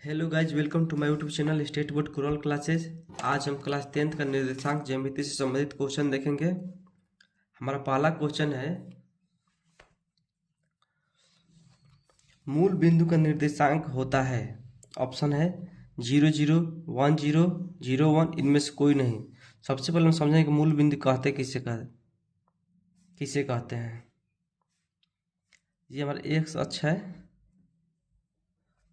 Hello guys, welcome to my YouTube channel state board कुरल classes. आज हम class 10th का निर्देशांक ज्यामिति से संबंधित क्वेश्चन देखेंगे। हमारा पहला क्वेश्चन है, मूल बिंदु का निर्देशांक होता है। ऑप्शन है 0 0 1 0 0 1, इनमें से कोई नहीं। सबसे पहले हम समझेंगे कि मूल बिंदु किसे कहते हैं। ये हमारा एक्स अक्ष है,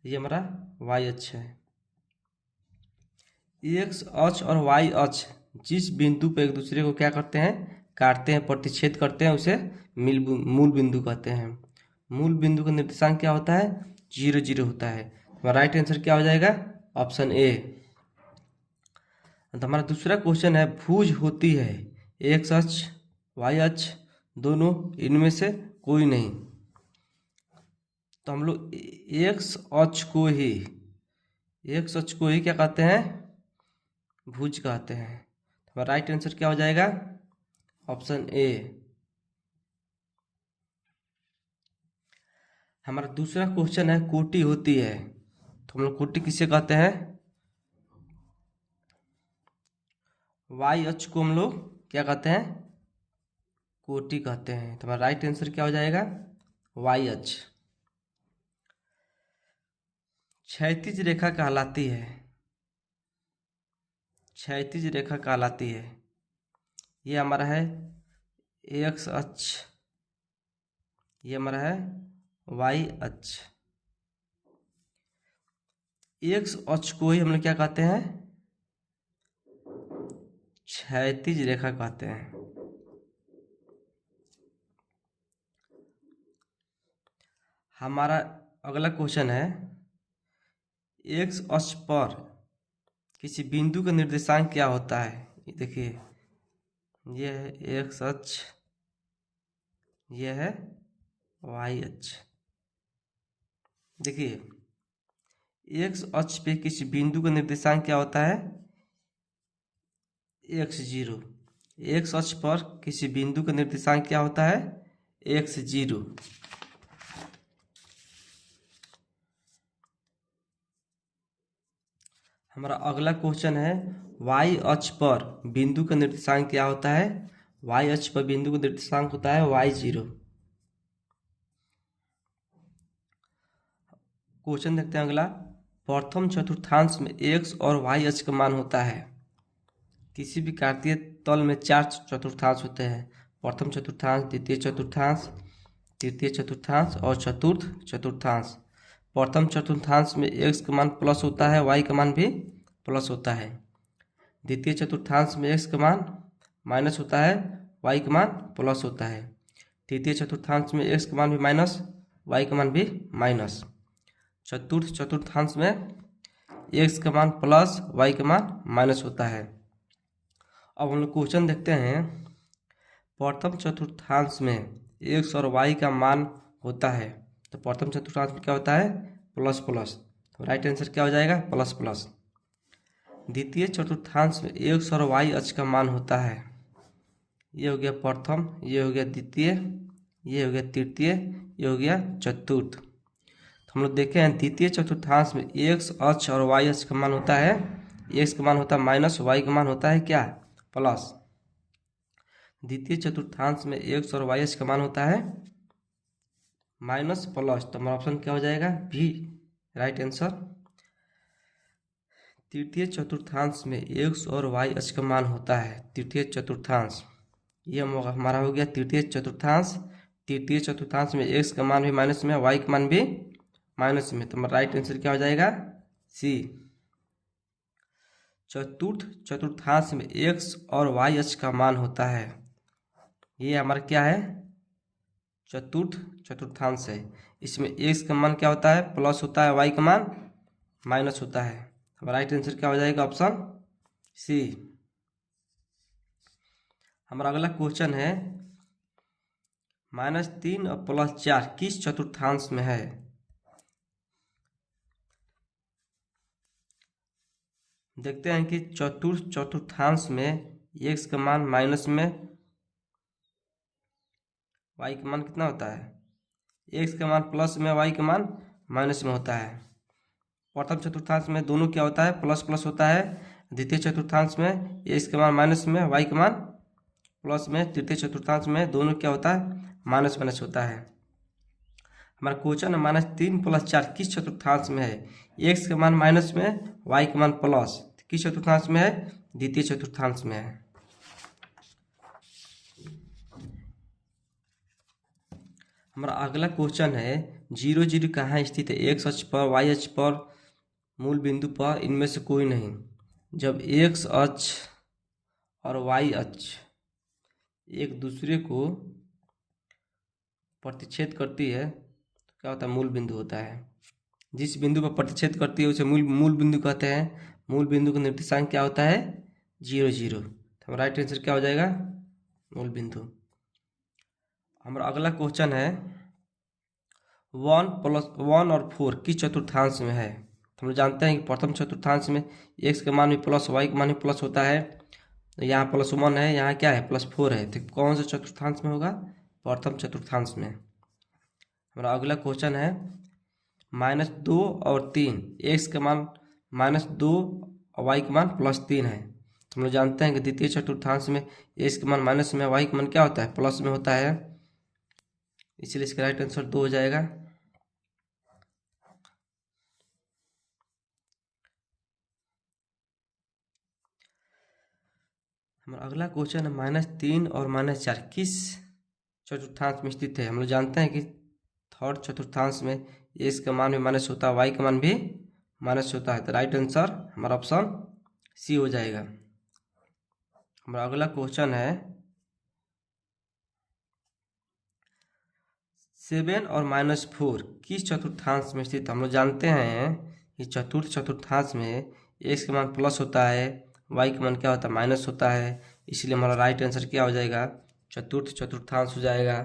ये हमारा वाई अक्ष है। एक्स अक्ष और वाई अक्ष जिस बिंदु पर एक दूसरे को क्या करते हैं, काटते हैं, प्रतिच्छेद करते हैं, उसे मूल बिंदु कहते हैं। मूल बिंदु का निर्देशांक क्या होता है? 0 0 होता है। तो राइट आंसर क्या हो जाएगा? Option A. तो हमारा दूसरा क्वेश्चन है, भुज होती है एक्स अक्ष वाई अक्ष दोनों, इनमें से कोई नहीं। तो हम लोग एक्स अक्ष को ही क्या कहते हैं? भुज कहते हैं। तो राइट आंसर क्या हो जाएगा? Option A. हमारा दूसरा क्वेश्चन है, कोटि होती है। तो हम लोग कोटि किसे कहते हैं? वाई अक्ष को हम लोग क्या कहते हैं? कोटि कहते हैं। तो हमारा राइट आंसर क्या हो जाएगा? वाई अक्ष। क्षैतिज रेखा कहलाती है। क्षैतिज रेखा कहलाती है। ये हमारा है एक्स अक्ष, ये हमारा है वाई अक्ष। एक्स अक्ष को ही हम लोग क्या कहते हैं? क्षैतिज रेखा कहते हैं। हमारा अगला क्वेश्चन है, एक्स अक्ष पर किसी बिंदु का निर्देशांक क्या होता है? ये देखिए, ये है एक्स अक्ष, ये है वाई अक्ष। देखिए, एक्स अक्ष पे किसी बिंदु का निर्देशांक क्या होता है? x0। एक्स अक्ष पर किसी बिंदु का निर्देशांक क्या होता है? x0। हमारा अगला क्वेश्चन है, y अक्ष पर बिंदु का निर्देशांक क्या होता है? y अक्ष पर बिंदु का निर्देशांक होता है y0। क्वेश्चन देखते हैं अगला, प्रथम चतुर्थांश में x और y अक्ष का मान होता है। किसी भी कार्तीय तल में 4 चतुर्थांश होते हैं, प्रथम चतुर्थांश, द्वितीय चतुर्थांश, तृतीय चतुर्थांश और चतुर्थ चतुर्थांश। प्रथम चतुर्थांश में x का मान प्लस होता है, y का मान भी प्लस होता है। द्वितीय चतुर्थांश में x का मान माइनस होता है, y का मान प्लस होता है। तृतीय चतुर्थांश में x का मान भी माइनस, y का मान भी माइनस। चतुर्थ चतुर्थांश में x का मान प्लस, y का मान माइनस होता है। अब हम लोग क्वेश्चन देखते हैं, प्रथम चतुर्थांश में x और y का मान होता है। तो प्रथम चतुर्थांश में क्या होता है? Plus plus. तो राइट आंसर क्या हो जाएगा? Plus plus. द्वितीय चतुर्थांश में x और y अक्ष का मान होता है। ये हो गया प्रथम, ये हो गया द्वितीय, ये हो गया तृतीय, ये हो गया चतुर्थ। तो हम लोग देखे हैं, द्वितीय चतुर्थांश में x अक्ष और y अक्ष का मान होता है, x का मान होता है माइनस, y का मान होता है क्या? प्लस। द्वितीय चतुर्थांश में x और y अक्ष का मान होता है माइनस प्लस। तो हमारा ऑप्शन क्या हो जाएगा? B, right answer. तृतीय चतुर्थांश में x और y अक्ष का मान होता है, तृतीय चतुर्थांश, ये हमारा हो गया तृतीय चतुर्थांश। तृतीय चतुर्थांश में x का मान भी माइनस में, y का मान भी माइनस में। तो हमारा राइट आंसर क्या हो जाएगा? सी। चतुर्थ चतुर्थांश में x और y अक्ष का मान होता है, ये हमारा क्या है? चतुर्थ चतुर्थांश है। इसमें x का मान क्या होता है? प्लस होता है, y का मान माइनस होता है। अब राइट आंसर क्या हो जाएगा? Option C. हमारा अगला क्वेश्चन है, -3 और +4 किस चतुर्थांश में है? देखते हैं कि चतुर्थ चतुर्थांश में x का मान माइनस में, y का मान कितना होता है? x का मान प्लस में, y का मान माइनस में होता है। प्रथम चतुर्थांश में दोनों क्या होता है, प्लस प्लस होता है। द्वितीय चतुर्थांश में एक्स के मान माइनस में, वाई के मान प्लस में। तृतीय चतुर्थांश में दोनों क्या होता है, माइनस माइनस होता है। हमारा क्वेश्चन है -3 + 4 किस चतुर्थांश में है। एक्स के मान माइनस में, वाई के मान प्लस, किस चतुर्थांश में है, द्वितीय चतुर्थांश में है। हमारा अगला क्वेश्चन है 0 0 कहाँ स्थित है। एक्स अक्ष पर, वाई अक्ष पर, मूल बिंदु पर, इनमें से कोई नहीं। जब एक्स अक्ष और वाई अक्ष एक दूसरे को प्रतिच्छेद करती है तो क्या होता है, मूल बिंदु होता है। जिस बिंदु पर प्रतिच्छेद करती है उसे मूल बिंदु कहते हैं। मूल बिंदु का निर्देशांक क्या होता है, 0 0। तो हमारा राइट आंसर क्या हो जाएगा, मूल बिंदु। हमारा अगला क्वेश्चन है 1 + 1 और 4 किस चतुर्थांश में है। तो हम जानते हैं कि प्रथम चतुर्थांश में एक्स का मान भी प्लस, वाई का मान भी प्लस होता है। तो यहाँ +1 है, यहाँ क्या है, +4 है। तो कौन से चतुर्थांश में होगा, प्रथम चतुर्थांश में। हमारा अगला क्वेश्चन है -2 और 3 एक्स का मान -2 और वाई का मान +3 है। तो हम लोग जानते हैं कि द्वितीय चतुर्थांश में एक्स का मान माइनस में, वाई का मान क्या होता है, प्लस में होता है। इसलिए इसका राइट आंसर 2 हो जाएगा। हमारा अगला क्वेश्चन है -3 और -4 किस चतुर्थांश में स्थित है। हम लोग जानते हैं कि थर्ड चतुर्थांश में एक्स का मान भी माइनस होता है, वाई का मान भी माइनस होता है। तो राइट आंसर हमारा ऑप्शन सी हो जाएगा। हमारा अगला क्वेश्चन है 7 और -4 किस चतुर्थांश में स्थित। हम लोग जानते हैं कि चतुर्थ चतुर्थांश में एक्स का मान प्लस होता है, वाई का मान क्या होता है, माइनस होता है। इसलिए हमारा राइट आंसर क्या हो जाएगा, चतुर्थ चतुर्थांश हो जाएगा।